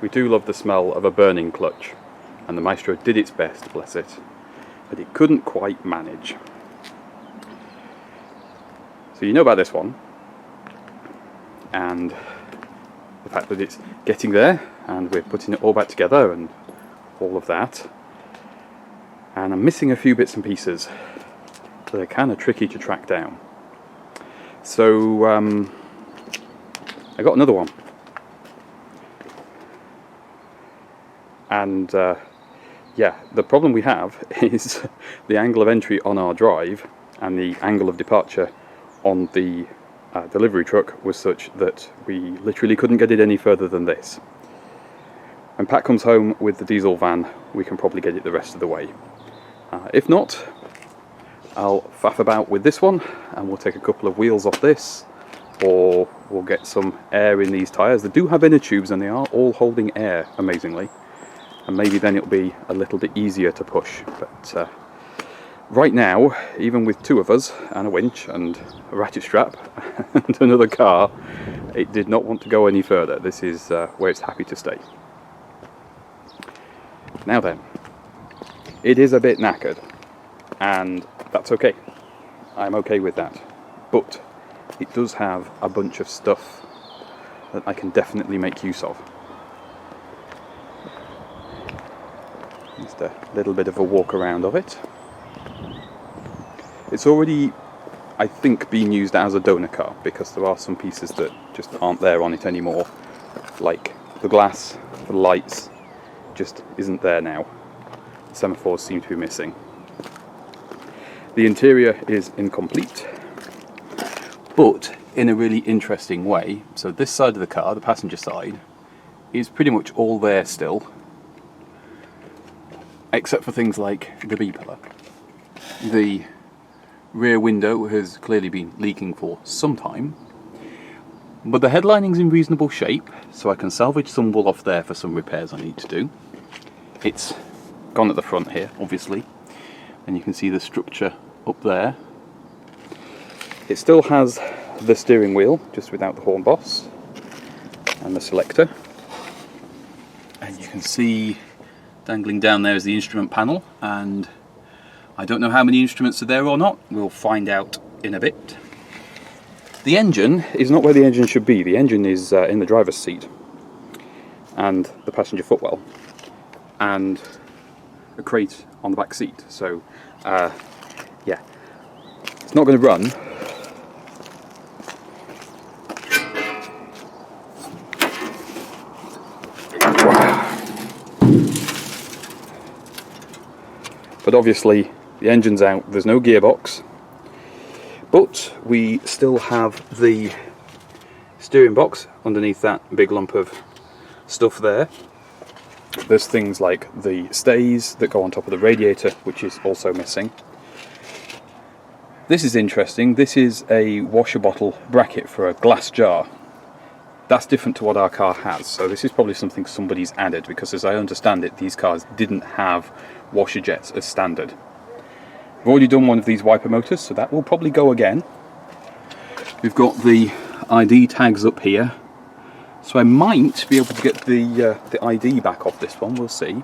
we do love the smell of a burning clutch, and the Maestro did its best, bless it, but it couldn't quite manage. So you know about this one, and the fact that it's getting there, and we're putting it all back together and all of that. And I'm missing a few bits and pieces, so they're kind of tricky to track down. So I got another one, and yeah, the problem we have is the angle of entry on our drive and the angle of departure on the delivery truck was such that we literally couldn't get it any further than this. When Pat comes home with the diesel van, we can probably get it the rest of the way. If not, I'll faff about with this one and we'll take a couple of wheels off this, or we'll get some air in these tyres. They do have inner tubes and they are all holding air, amazingly, and maybe then it'll be a little bit easier to push. But right now, even with two of us and a winch and a ratchet strap and another car, it did not want to go any further. This is where it's happy to stay. Now then, it is a bit knackered, and that's okay. I'm okay with that. But it does have a bunch of stuff that I can definitely make use of. Just a little bit of a walk around of it. It's already, I think, being used as a donor car, because there are some pieces that just aren't there on it anymore. Like the glass, the lights, just isn't there now. The semaphores seem to be missing. The interior is incomplete, but in a really interesting way. So this side of the car, the passenger side, is pretty much all there still, except for things like the B-pillar. The rear window has clearly been leaking for some time, but the headlining's in reasonable shape, so I can salvage some wool off there for some repairs I need to do. It's gone at the front here, obviously, and you can see the structure up there. It still has the steering wheel, just without the horn boss, and the selector. And you can see dangling down there is the instrument panel, and I don't know how many instruments are there or not. We'll find out in a bit. The engine is not where the engine should be. The engine is in the driver's seat and the passenger footwell, and a crate on the back seat. So yeah, it's not going to run. But obviously the engine's out, there's no gearbox, but we still have the steering box underneath that big lump of stuff there. There's things like the stays that go on top of the radiator, which is also missing. This is interesting. This is a washer bottle bracket for a glass jar. That's different to what our car has, so this is probably something somebody's added, because as I understand it, these cars didn't have washer jets as standard. We've already done one of these wiper motors, so that will probably go again. We've got the ID tags up here, so I might be able to get the ID back off this one, we'll see.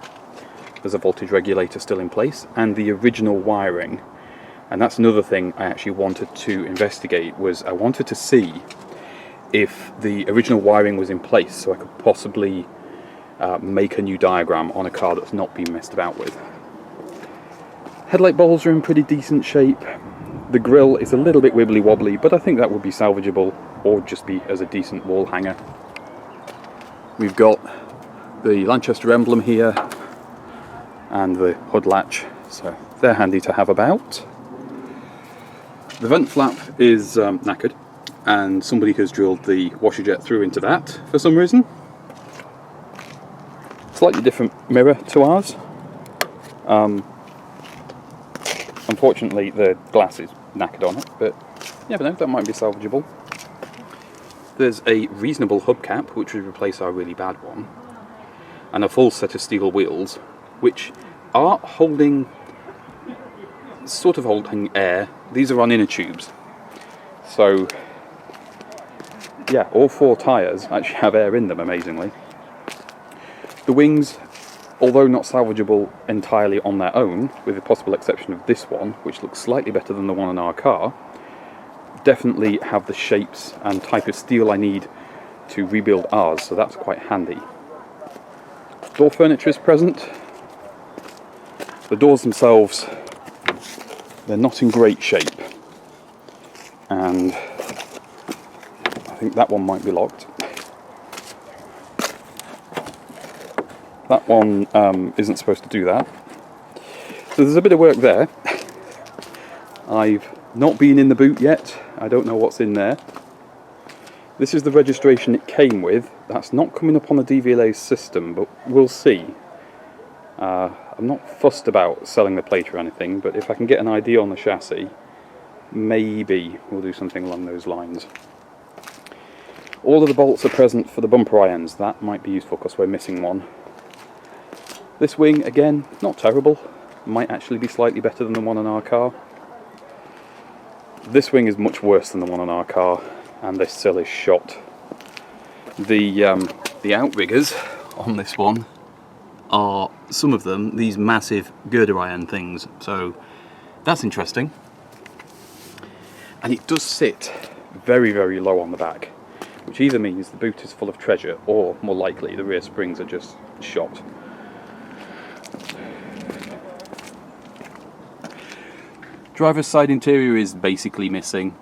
There's a voltage regulator still in place, and the original wiring. And that's another thing I actually wanted to investigate, was I wanted to see if the original wiring was in place, so I could possibly make a new diagram on a car that's not been messed about with. Headlight bowls are in pretty decent shape. The grille is a little bit wibbly wobbly, but I think that would be salvageable, or just be as a decent wall hanger. We've got the Lanchester emblem here and the hood latch, so they're handy to have about. The vent flap is knackered, and somebody has drilled the washer jet through into that for some reason. Slightly different mirror to ours. Unfortunately the glass is knackered on it, but you never know, that might be salvageable. There's a reasonable hubcap which would replace our really bad one, and a full set of steel wheels which are holding, sort of holding air. These are on inner tubes, so yeah, all four tyres actually have air in them, amazingly. The wings, although not salvageable entirely on their own, with the possible exception of this one, which looks slightly better than the one in our car, definitely have the shapes and type of steel I need to rebuild ours, so that's quite handy. Door furniture is present. The doors themselves, they're not in great shape, and I think that one might be locked. That one isn't supposed to do that. So there's a bit of work there. I've not been in the boot yet. I don't know what's in there. This is the registration it came with. That's not coming up on the DVLA system, but we'll see. I'm not fussed about selling the plate or anything, but if I can get an idea on the chassis, maybe we'll do something along those lines. All of the bolts are present for the bumper irons. That might be useful because we're missing one. This wing, again, not terrible. Might actually be slightly better than the one in our car. This wing is much worse than the one in our car, and this sill is shot. The outriggers on this one are, some of them, these massive girder iron things, so that's interesting. And it does sit very, very low on the back, which either means the boot is full of treasure, or more likely the rear springs are just shot. Driver's side interior is basically missing,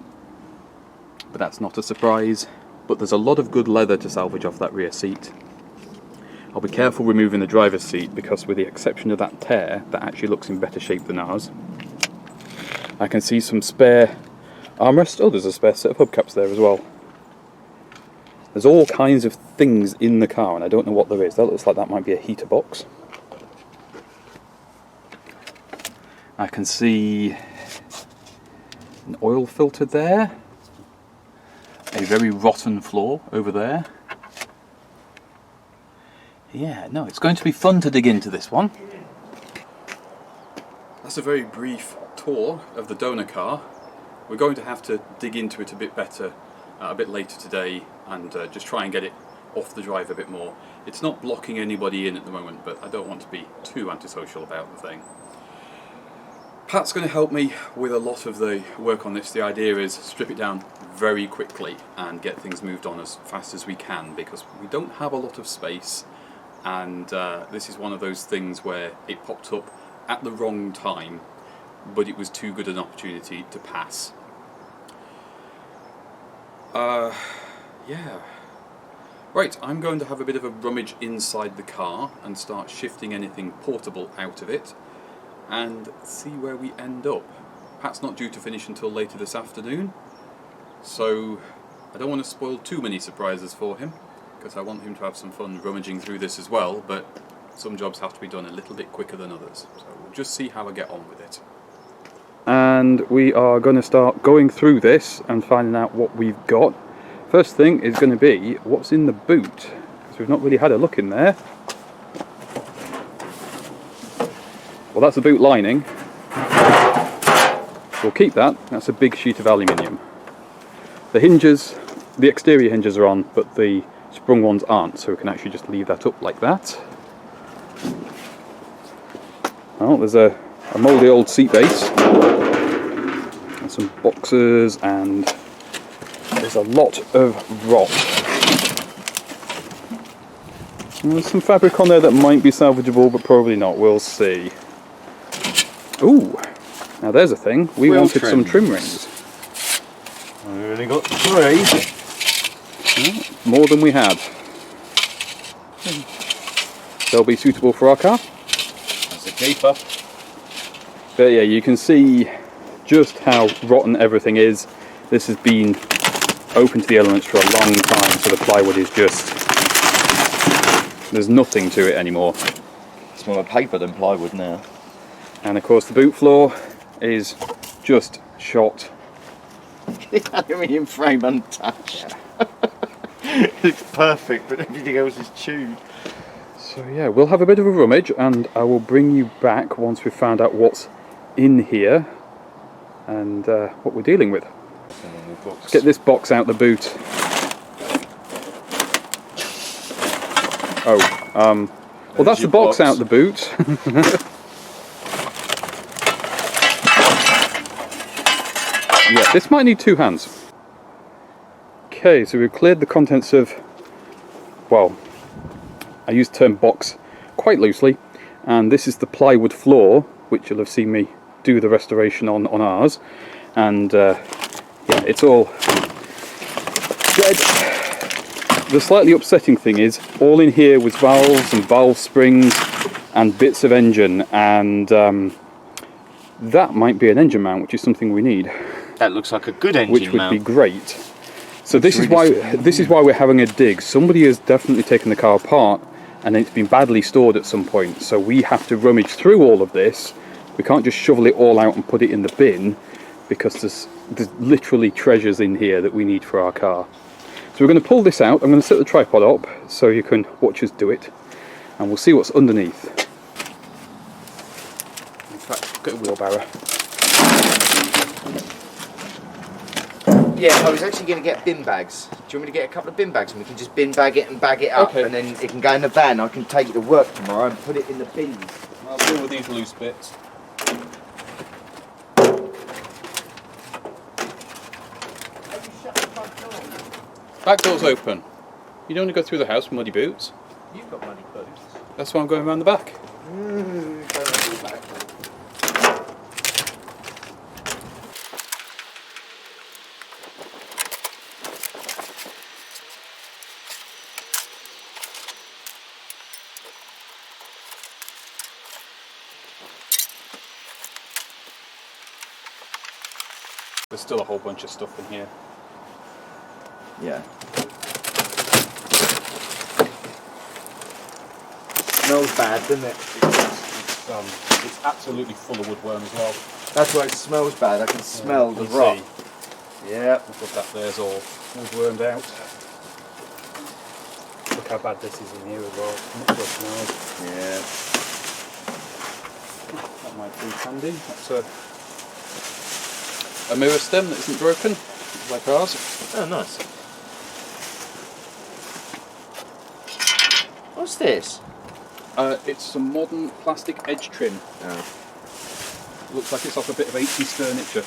but that's not a surprise. But there's a lot of good leather to salvage off that rear seat. I'll be careful removing the driver's seat because with the exception of that tear, that actually looks in better shape than ours. I can see some spare armrest. Oh, there's a spare set of hubcaps there as well. There's all kinds of things in the car and I don't know what there is. That looks like that might be a heater box. I can see an oil filter there, a very rotten floor over there. Yeah, no, it's going to be fun to dig into this one. That's a very brief tour of the donor car. We're going to have to dig into it a bit better a bit later today and just try and get it off the drive a bit more. It's not blocking anybody in at the moment, but I don't want to be too antisocial about the thing. Pat's going to help me with a lot of the work on this. The idea is strip it down very quickly and get things moved on as fast as we can because we don't have a lot of space, and this is one of those things where it popped up at the wrong time, but it was too good an opportunity to pass. Yeah. Right, I'm going to have a bit of a rummage inside the car and start shifting anything portable out of it and see where we end up. Pat's not due to finish until later this afternoon, so I don't want to spoil too many surprises for him because I want him to have some fun rummaging through this as well, but some jobs have to be done a little bit quicker than others, so we'll just see how I get on with it. And we are going to start going through this and finding out what we've got. First thing is going to be what's in the boot, because we've not really had a look in there. Well, that's a boot lining. We'll keep that. That's a big sheet of aluminium. The hinges, the exterior hinges are on, but the sprung ones aren't, so we can actually just leave that up like that. Well, there's a mouldy old seat base, and some boxes, and there's a lot of rot. And there's some fabric on there that might be salvageable, but probably not. We'll see. Ooh, now there's a thing. We wanted some trim rings. We only got 3. Well, more than we had. They'll be suitable for our car. That's a keeper. But yeah, you can see just how rotten everything is. This has been open to the elements for a long time, so the plywood is just... there's nothing to it anymore. It's more paper than plywood now. And of course the boot floor is just shot. The aluminium frame untouched. It's perfect, but everything else is chewed. So yeah, we'll have a bit of a rummage and I will bring you back once we've found out what's in here and what we're dealing with. Let's get this box out the boot. Oh, Well, that's the box out the boot. Yeah, this might need 2 hands. Okay, so we've cleared the contents of, well, I use the term box quite loosely, and this is the plywood floor, which you'll have seen me do the restoration on ours, and yeah, it's all dead. The slightly upsetting thing is, all in here was valves and valve springs and bits of engine, and that might be an engine mount, which is something we need. That looks like a good engine which would mount. be great. So this is why we're having a dig. Somebody has definitely taken the car apart, and it's been badly stored at some point. So we have to rummage through all of this. We can't just shovel it all out and put it in the bin, because there's literally treasures in here that we need for our car. So we're going to pull this out. I'm going to set the tripod up so you can watch us do it, and we'll see what's underneath. In fact, get a wheelbarrow. Yeah, I was actually going to get bin bags. Do you want me to get a couple of bin bags and we can just bin bag it and bag it up, and then it can go in the van. I can take it to work tomorrow and put it in the bins. I'll deal with these loose bits. Back door's open. You don't want to go through the house with muddy boots. You've got muddy boots. That's why I'm going around the back. There's still a whole bunch of stuff in here. Yeah. Smells bad, doesn't it? It's absolutely full of woodworm as well. That's why it smells bad. I can smell the rot. Yeah. Look at that, there's all woodwormed out. Look how bad this is in here as well. Not so smells. Yeah. That might be handy. That's a mirror stem that isn't broken, like ours. Oh, nice. What's this? It's some modern plastic edge trim. Oh. Looks like it's off a bit of 80s furniture.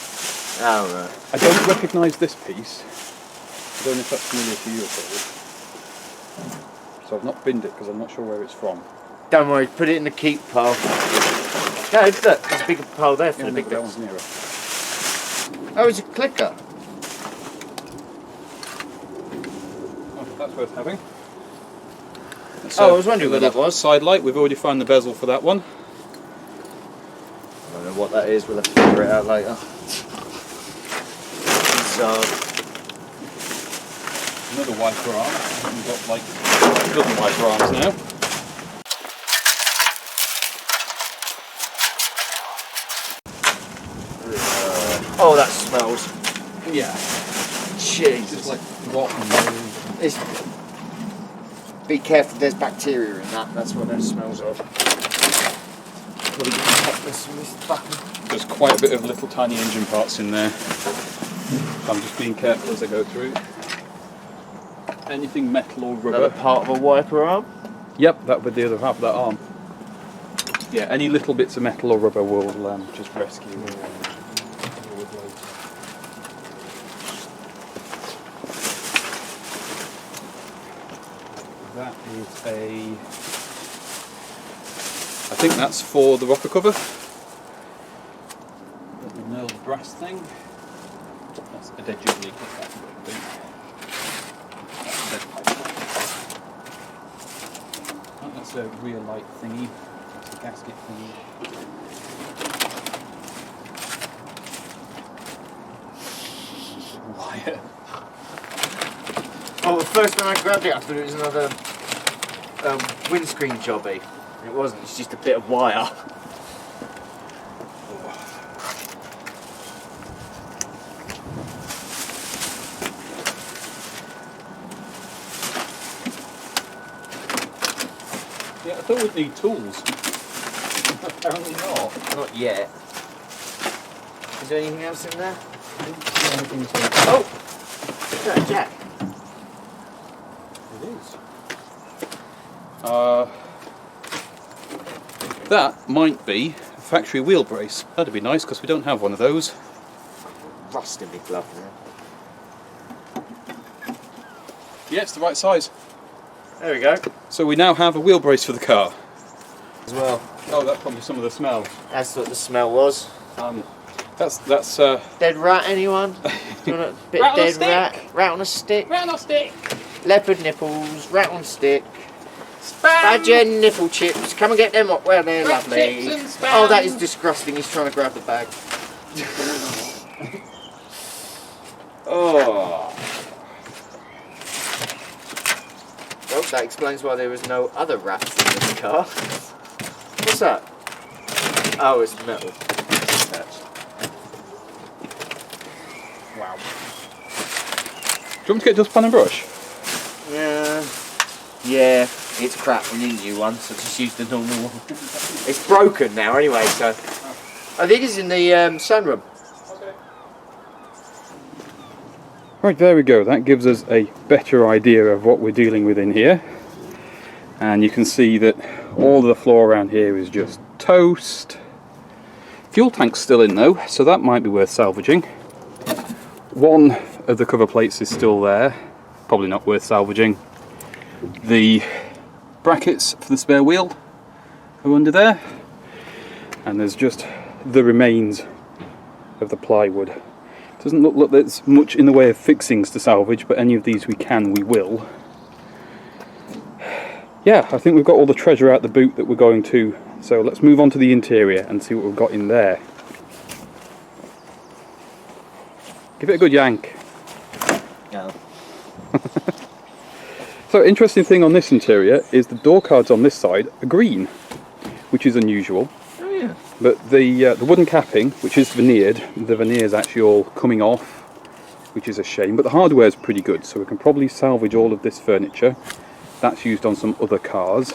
Oh, right. I don't recognise this piece. I don't know if that's familiar to you at all. So I've not binned it because I'm not sure where it's from. Don't worry, put it in the keep pile. No, look, there's a bigger pile there for the big that bits. one's nearer. Oh, it's a clicker. Oh, that's worth having. I was wondering what that was. Side light, we've already found the bezel for that one. I don't know what that is, we'll have to figure it out later. So, another wiper arm. We've got like a dozen wiper arms now. oh, that smells. Yeah. Jesus. Just like rotten mold. It's, be careful, there's bacteria in that. That's what that smells of. There's quite a bit of little tiny engine parts in there. I'm just being careful as I go through. Anything metal or rubber. Another part of a wiper arm? Yep, that would be the other half of that arm. Yeah, any little bits of metal or rubber will just rescue. That is I think that's for the rocker cover. The nailed brass thing. That's a dead jiggly. That's a dead pipe. That's a rear light thingy. That's a gasket thingy. Wire. Oh, the first time I grabbed it, I thought it was another windscreen jobby. It wasn't, it's just a bit of wire. Yeah, I thought we'd need tools. Apparently not. Not yet. Is there anything else in there? Oh! Is that a jack? It is. that might be a factory wheel brace. That'd be nice because we don't have one of those. Rust in my glove now. Yeah, it's the right size. There we go. So we now have a wheel brace for the car. As well. Oh, that's probably some of the smell. That's what the smell was. That's Dead rat, anyone? Do you want a bit rat dead on a rat? stick. Rat on a stick. rat on a stick. Leopard nipples. Rat on stick. Spam. Badger nipple chips. Come and get them up where they're Rat lovely. chips and spam. Oh, that is disgusting. He's trying to grab the bag. Oh. Well, that explains why there was no other rats in this car. What's that? Oh, it's metal. Wow. Do you want me to get a dustpan and brush? Yeah, it's crap. We need a new one, so just use the normal one. It's broken now anyway, so... I think it's in the sunroom. Okay. Right, there we go. That gives us a better idea of what we're dealing with in here. And you can see that all of the floor around here is just toast. Fuel tank's still in though, so that might be worth salvaging. One of the cover plates is still there, probably not worth salvaging. The brackets for the spare wheel are under there, and there's just the remains of the plywood. Doesn't look like there's much in the way of fixings to salvage, but any of these we can, we will. Yeah, I think we've got all the treasure out the boot that we're going to, so let's move on to the interior and see what we've got in there. Give it a good yank. No. So, interesting thing on this interior is the door cards on this side are green, which is unusual. Oh yeah. But the wooden capping, which is veneered, the veneer is actually all coming off, which is a shame. But the hardware is pretty good, so we can probably salvage all of this furniture. That's used on some other cars,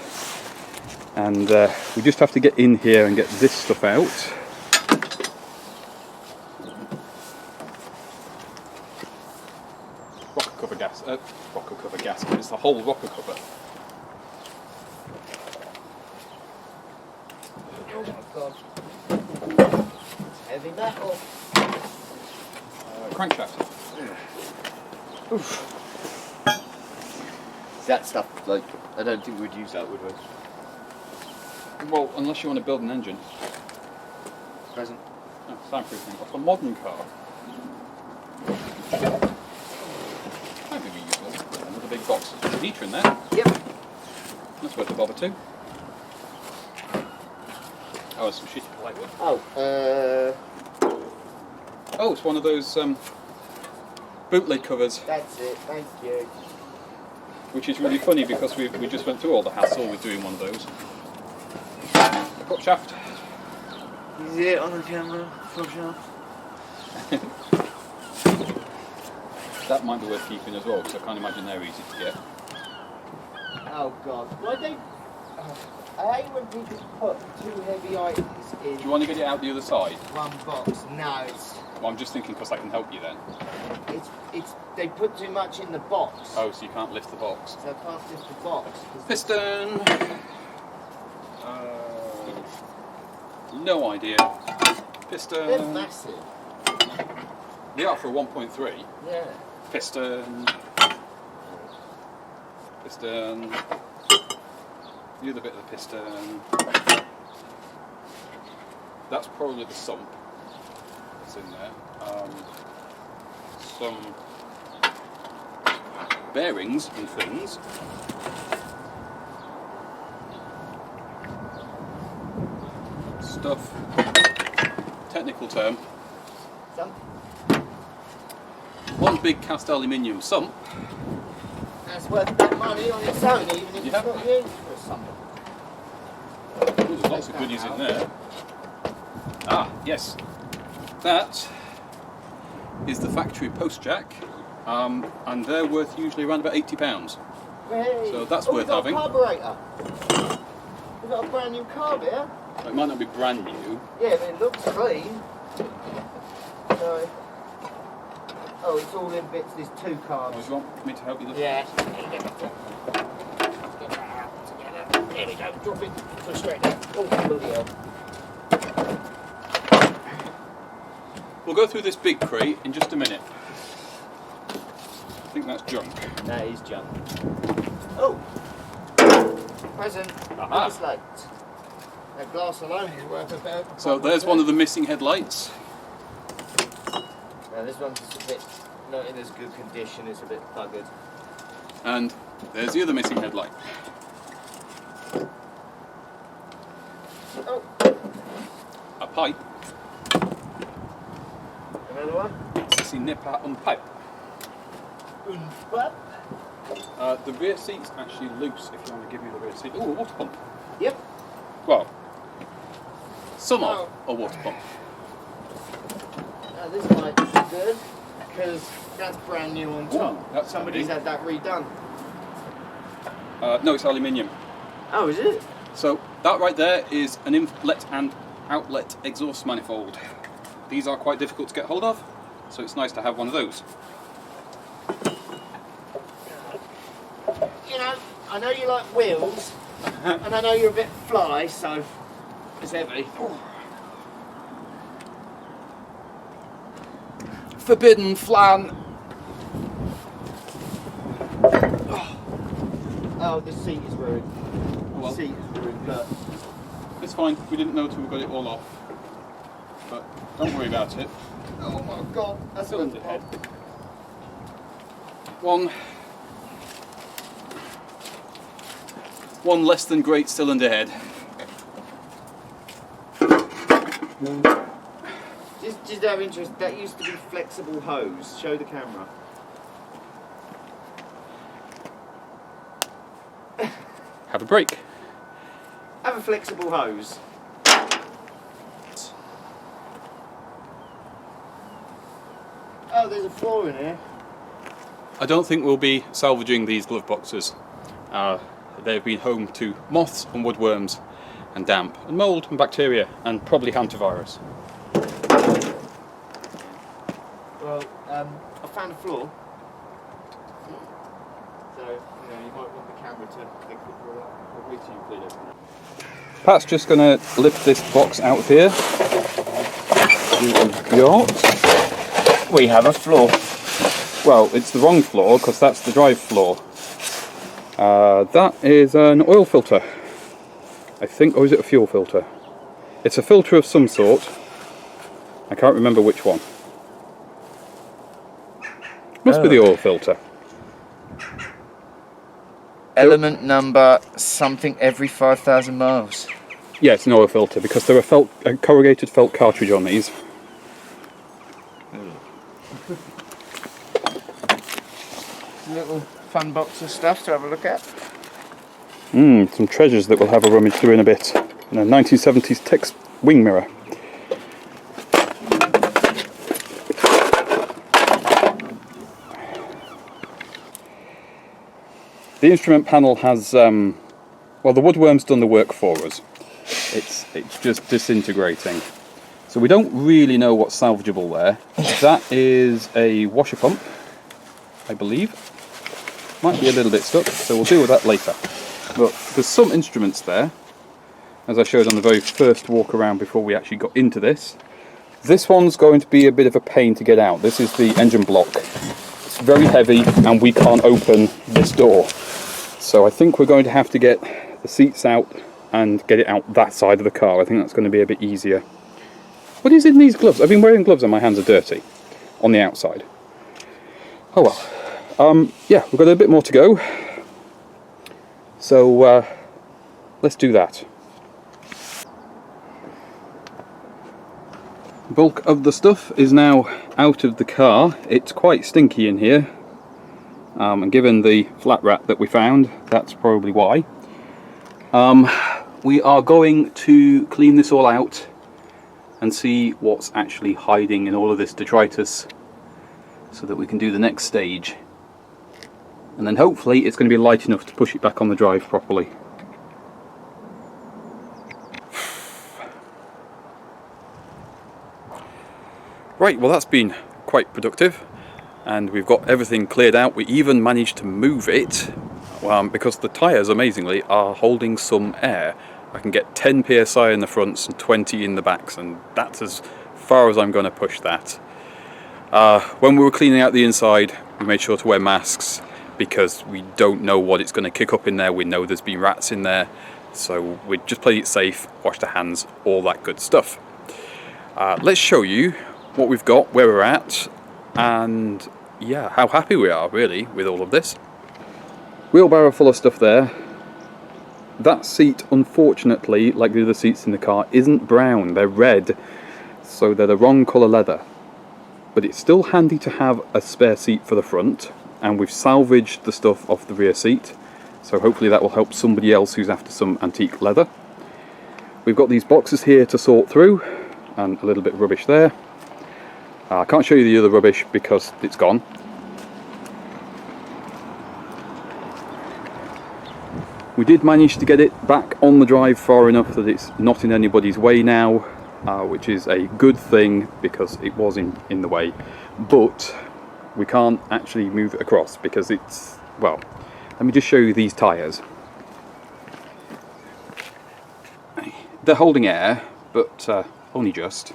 and we just have to get in here and get this stuff out. Rocker cover gasket. It's the whole rocker cover. Oh my god. Heavy metal. Crankshaft. Oof. That stuff, like, I don't think we'd use that, would we? Well, unless you want to build an engine. Present. No, soundproofing. Off a modern car. Might be useful. Another big box. There's a heater in there. Yep. That's worth a bother too. Oh, there's some shitty plywood. Oh, it's one of those bootleg covers. That's it, thank you. Which is really funny because we just went through all the hassle with doing one of those. A prop shaft. Is it on the camera? Prop shaft? That might be worth keeping as well, because I can't imagine they're easy to get. Oh god. Why don't... I hate when people put two heavy items in Do you want to get it out the other side? one box. No, it's... Well, I'm just thinking because I can help you then. It's they put too much in the box. Oh, so you can't lift the box. So I can't lift the box. Piston! No idea. Piston. They're massive. They are for a 1.3. Yeah. Piston. Piston. The other bit of the piston. That's probably the sump that's in there. Some bearings and things. Stuff. Technical term. Some. One big cast aluminium sump. That's worth that money on its own, even if Yeah. it's not used for something. There's lots of goodies in there. Ah, yes. That is the factory post jack, and they're worth usually around about £80. Hey. So that's Oh, worth we've got having. a carburetor. We've got a brand new carb here. It might not be brand new. Yeah, but it looks clean. So, oh, it's all in bits. There's two carbs. Oh, do you want me to help you look? Yeah. Let's get that out together. There we you go, drop it, push straight down. Oh, bloody hell. We'll go through this big crate in just a minute. I think that's junk. That is junk. Oh! Present. Aha. It's like that glass alone is worth about. So there's one of the missing headlights. Now this one's a bit not in as good condition, it's a bit buggered. And there's the other missing headlight. Oh! A pipe. Another one? Sissy nipper on pipe. Unflap. The rear seat's actually loose if you want to give you the rear seat. Oh, a water pump. Yep. Well, some of a water pump. Now this might be good because that's brand new on top. That's Somebody's had that redone. No, it's aluminium. Oh, is it? So that right there is an inlet and outlet exhaust manifold. These are quite difficult to get hold of, so it's nice to have one of those. You know, I know you like wheels, and I know you're a bit fly, so it's heavy. Forbidden flan. Oh, the seat is ruined. Well, The seat is ruined, look. it's fine. We didn't know until we got it all off. But don't worry about it. Oh my god, that's Cylinder a head. One less than great cylinder head. Just out of interest, that used to be flexible hose. Show the camera. Have a break. Have a flexible hose. Oh, there's a floor in here. I don't think we'll be salvaging these glove boxes. They've been home to moths and woodworms and damp and mould and bacteria and probably hantavirus. Well, I found a floor. So, you know, you might want the camera to pick the floor up. Wait till you clean it. Pat's just going to lift this box out here. We have a floor. Well, it's the wrong floor because that's the drive floor. That is an oil filter, I think, or is it a fuel filter? It's a filter of some sort. I can't remember which one. Must be the oil filter. Element number something every 5,000 miles. Yeah, it's an oil filter because there are a corrugated felt cartridge on these. Little fun box of stuff to have a look at. Some treasures that we'll have a rummage through in a bit. And a 1970s Tex wing mirror. The instrument panel has, well, the woodworm's done the work for us. It's just disintegrating. So we don't really know what's salvageable there. That is a washer pump, I believe. Might be a little bit stuck, so we'll deal with that later. But there's some instruments there, as I showed on the very first walk around before we actually got into this. This one's going to be a bit of a pain to get out. This is the engine block. It's very heavy and we can't open this door. So I think we're going to have to get the seats out and get it out that side of the car. I think that's going to be a bit easier. What is in these gloves? I've been wearing gloves and my hands are dirty on the outside. Oh well. Yeah, we've got a bit more to go. So let's do that. The bulk of the stuff is now out of the car. It's quite stinky in here. And given the flat rat that we found, that's probably why. We are going to clean this all out and see what's actually hiding in all of this detritus so that we can do the next stage. And then hopefully it's going to be light enough to push it back on the drive properly. Right, well that's been quite productive and we've got everything cleared out. We even managed to move it. because the tyres, amazingly, are holding some air. I can get 10 psi in the fronts and 20 in the backs, and that's as far as I'm going to push that. When we were cleaning out the inside, we made sure to wear masks because we don't know what it's going to kick up in there. We know there's been rats in there, so we just played it safe, wash the hands, all that good stuff. Let's show you what we've got, where we're at, and yeah, how happy we are really with all of this. Wheelbarrow full of stuff there. That seat, unfortunately, like the other seats in the car, isn't brown, they're red, so they're the wrong colour leather. But it's still handy to have a spare seat for the front, and we've salvaged the stuff off the rear seat, so hopefully that will help somebody else who's after some antique leather. We've got these boxes here to sort through, and a little bit of rubbish there. I can't show you the other rubbish because it's gone. We did manage to get it back on the drive far enough that it's not in anybody's way now, which is a good thing because it was in the way. But we can't actually move it across because it's, well, let me just show you these tyres. They're holding air, but only just.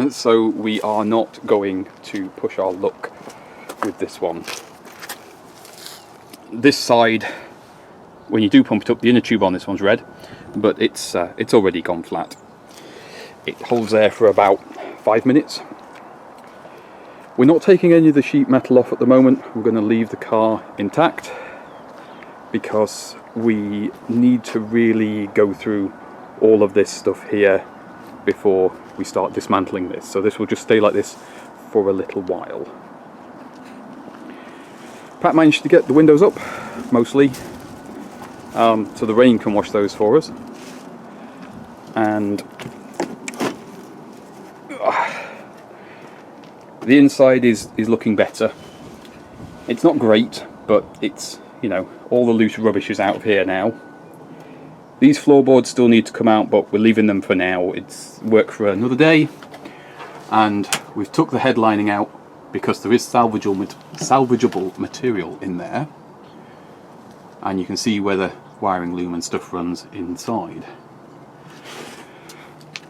So we are not going to push our luck with this one. This side, when you do pump it up, the inner tube on this one's red, but it's already gone flat. It holds air for about 5 minutes. We're not taking any of the sheet metal off at the moment. We're going to leave the car intact because we need to really go through all of this stuff here before we start dismantling this. So this will just stay like this for a little while. Pat managed to get the windows up, mostly, so the rain can wash those for us. And the inside is looking better. It's not great, but it's, you know, all the loose rubbish is out of here now. These floorboards still need to come out, but we're leaving them for now. It's work for another day. And we've took the headlining out because there is salvageable material in there. And you can see where the wiring loom and stuff runs inside.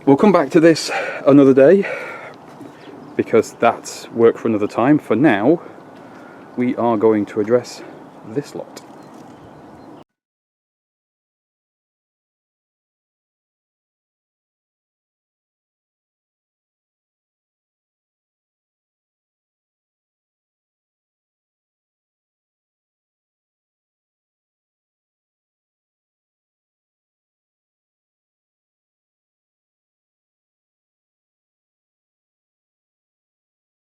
We'll come back to this another day because that's work for another time. For now, we are going to address this lot.